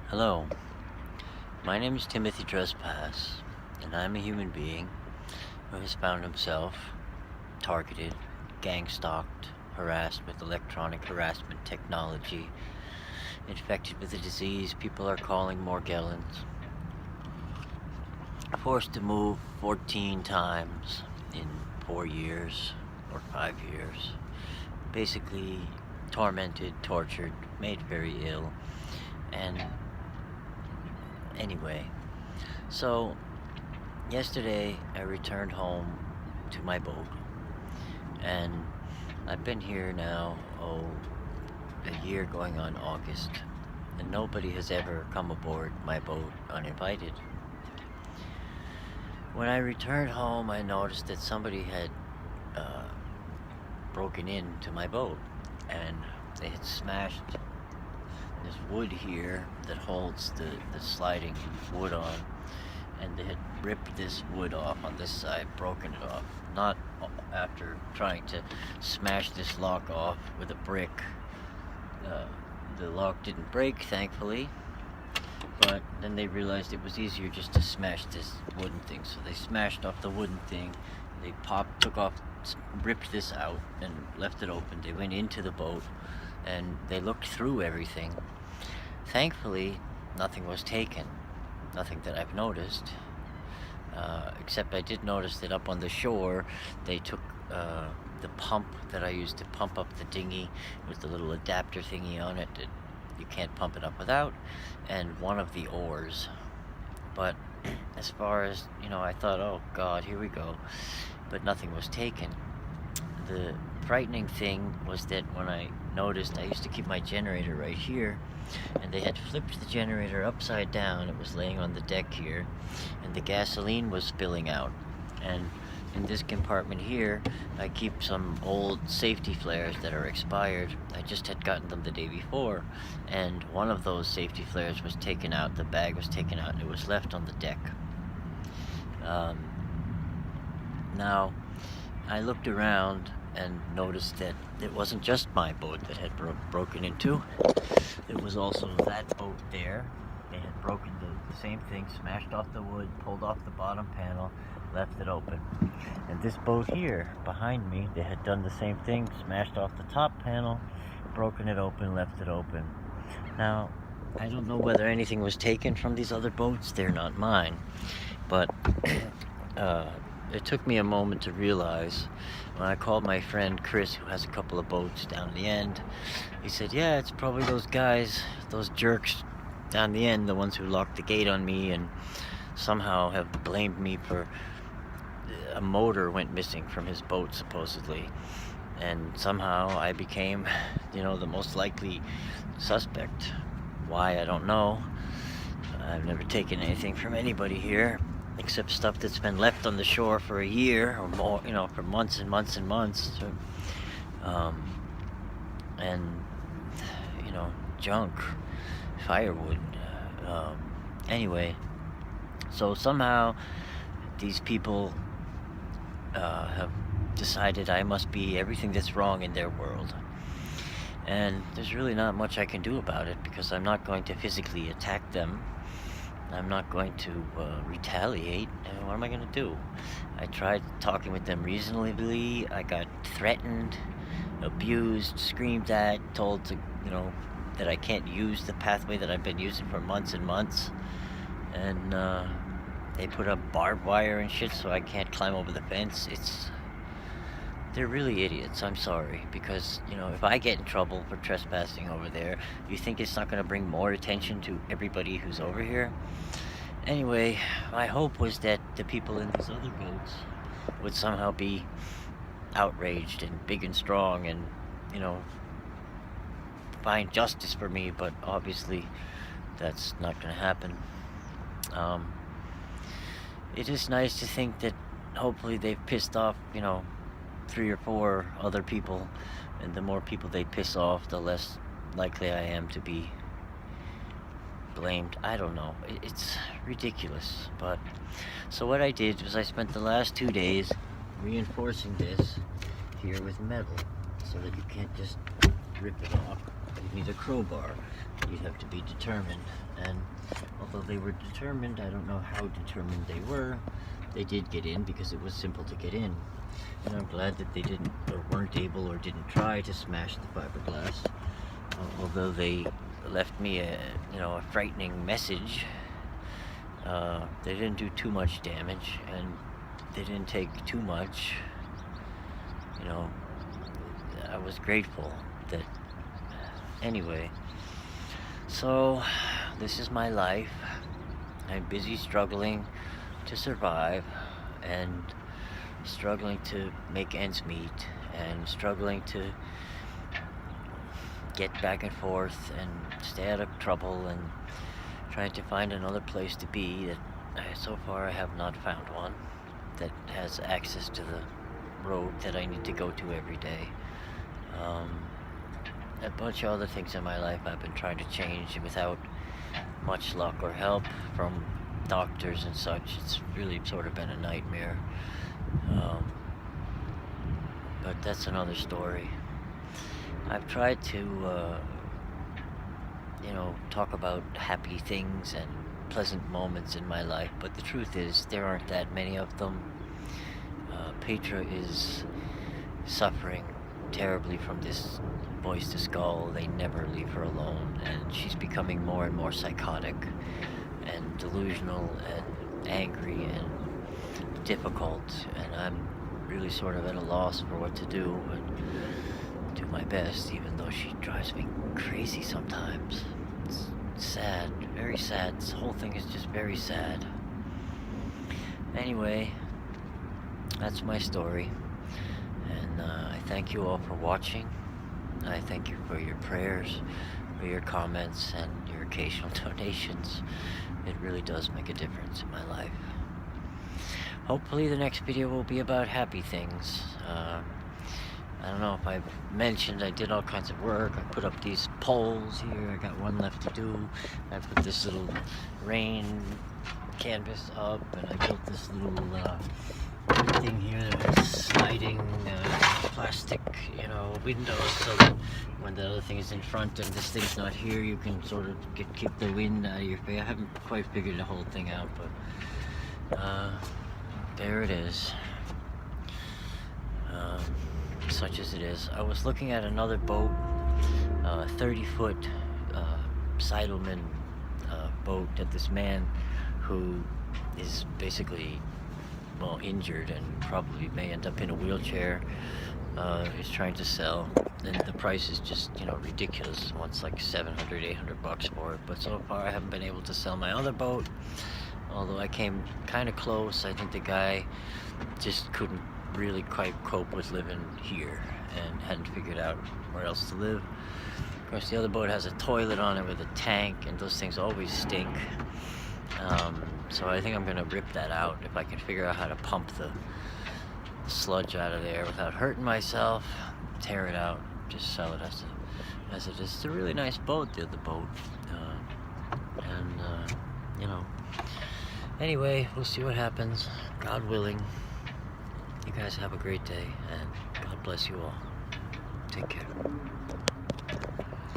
Hello, my name is Timothy Trespass, and I'm a human being who has found himself targeted, gang-stalked, harassed with electronic harassment technology, infected with a disease people are calling Morgellons, forced to move 14 times in 4 years or 5 years, basically tormented, tortured, made very ill, and anyway, so yesterday I returned home to my boat, and I've been here now, a year going on August, and nobody has ever come aboard my boat uninvited. When I returned home, I noticed that somebody had broken into my boat, and they had smashed this wood here that holds the sliding wood on, and they had ripped this wood off on this side, broken it off. Not after trying to smash this lock off with a brick. The lock didn't break, thankfully, but then they realized it was easier just to smash this wooden thing, so they smashed off the wooden thing. They ripped this out and left it open. They went into the boat and they looked through everything. Thankfully, nothing was taken, nothing that I've noticed, except I did notice that up on the shore they took the pump that I used to pump up the dinghy with the little adapter thingy on it that you can't pump it up without, and one of the oars. But as far as, I thought, oh God, here we go, but nothing was taken. The frightening thing was that when I noticed, I used to keep my generator right here, and they had flipped the generator upside down. It was laying on the deck here, and the gasoline was spilling out. And in this compartment here, I keep some old safety flares that are expired. I just had gotten them the day before, and one of those safety flares was taken out. The bag was taken out, and it was left on the deck. Now, I looked around and noticed that it wasn't just my boat that had broken into. It was also that boat there. They had broken the same thing, smashed off the wood, pulled off the bottom panel, left it open. And this boat here, behind me, they had done the same thing, smashed off the top panel, broken it open, left it open. Now, I don't know whether anything was taken from these other boats. They're not mine. But it took me a moment to realize when I called my friend Chris, who has a couple of boats down the end. He said, yeah, it's probably those guys, those jerks down the end, the ones who locked the gate on me and somehow have blamed me for a motor went missing from his boat, supposedly. And somehow I became, the most likely suspect. Why, I don't know. I've never taken anything from anybody here, except stuff that's been left on the shore for a year or more, for months and months and months. So, and, junk, firewood. Anyway, so somehow these people have decided I must be everything that's wrong in their world. And there's really not much I can do about it, because I'm not going to physically attack them. I'm not going to retaliate. What am I going to do? I tried talking with them reasonably. I got threatened, abused, screamed at, told to, that I can't use the pathway that I've been using for months and months. And they put up barbed wire and shit so I can't climb over the fence. They're really idiots. I'm sorry, because, if I get in trouble for trespassing over there, you think it's not going to bring more attention to everybody who's over here? Anyway, my hope was that the people in these other boats would somehow be outraged and big and strong and, find justice for me, but obviously that's not going to happen. It is nice to think that hopefully they've pissed off, 3 or 4 other people, and the more people they piss off, the less likely I am to be blamed. I don't know. It's ridiculous. But so what I did was I spent the last 2 days reinforcing this here with metal, so that you can't just rip it off. You need a crowbar. You have to be determined. And although they were determined, I don't know how determined they were, they did get in because it was simple to get in. And I'm glad that they didn't, or weren't able, or didn't try to smash the fiberglass. Although they left me a frightening message. They didn't do too much damage, and they didn't take too much. I was grateful that. Anyway, so this is my life. I'm busy struggling to survive, and struggling to make ends meet, and struggling to get back and forth and stay out of trouble, and trying to find another place to be that so far I have not found one that has access to the road that I need to go to every day. A bunch of other things in my life I've been trying to change without much luck or help from doctors and such. It's really sort of been a nightmare. But that's another story. I've tried to talk about happy things and pleasant moments in my life, but the truth is there aren't that many of them. Petra is suffering terribly from this voice to skull. They never leave her alone, and she's becoming more and more psychotic and delusional and angry and difficult, and I'm really sort of at a loss for what to do, and do my best, even though she drives me crazy sometimes. It's sad, very sad. This whole thing is just very sad. Anyway, that's my story, and I thank you all for watching. I thank you for your prayers, for your comments, and your occasional donations. It really does make a difference in my life. Hopefully the next video will be about happy things. I don't know if I've mentioned I did all kinds of work. I put up these poles here. I got one left to do. I put this little rain canvas up, and I built this little thing here that has sliding plastic, windows, so that when the other thing is in front and this thing's not here, you can sort of keep the wind out of your face. I haven't quite figured the whole thing out, but there it is. Such as it is. I was looking at another boat, 30-foot Seidelman boat that this man who is basically injured and probably may end up in a wheelchair is trying to sell, and the price is just ridiculous. One's like $700-800 for it, but so far I haven't been able to sell my other boat, although I came kind of close. I think the guy just couldn't really quite cope with living here and hadn't figured out where else to live. Of course, the other boat has a toilet on it with a tank, and those things always stink. So I think I'm gonna rip that out if I can figure out how to pump the sludge out of there without hurting myself. Tear it out, just sell it as it is. It's a really nice boat, the other boat, Anyway, we'll see what happens. God willing. You guys have a great day, and God bless you all. Take care.